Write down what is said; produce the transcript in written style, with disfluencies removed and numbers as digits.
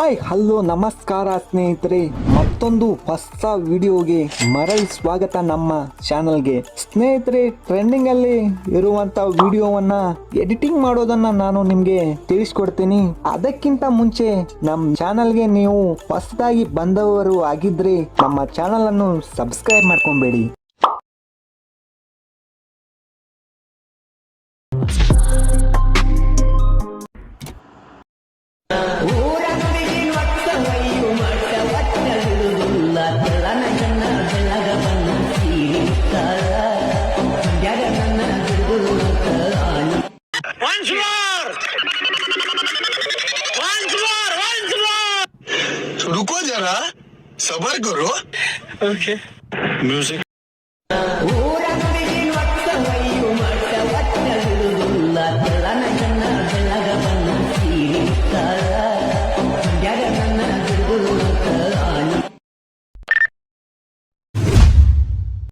Hi hello ನಮಸ್ಕಾರ ಸ್ನೇಹಿತರೆ, ಮತ್ತೊಂದು ಹೊಸ ವಿಡಿಯೋಗೆ ಮರಳಿ ಸ್ವಾಗತ ನಮ್ಮ ಚಾನಲ್ಗೆ. ಸ್ನೇಹಿತರೆ, ಟ್ರೆಂಡಿಂಗ್ ಅಲ್ಲಿ ಇರುವಂತ ವಿಡಿಯೋವನ್ನ ಎಡಿಟಿಂಗ್ ಮಾಡೋದನ್ನ ನಾನು ನಿಮ್ಗೆ ತಿಳಿಸ್ಕೊಡ್ತೀನಿ. ಅದಕ್ಕಿಂತ ಮುಂಚೆ ನಮ್ಮ ಚಾನಲ್ಗೆ ನೀವು ಹೊಸದಾಗಿ ಬಂದವರು ಆಗಿದ್ರೆ ನಮ್ಮ ಚಾನಲ್ ಅನ್ನು ಸಬ್ಸ್ಕ್ರೈಬ್ ಮಾಡ್ಕೊಂಬೇಡಿ. रुको जरा, सबर करो. Okay. म्यूजिक.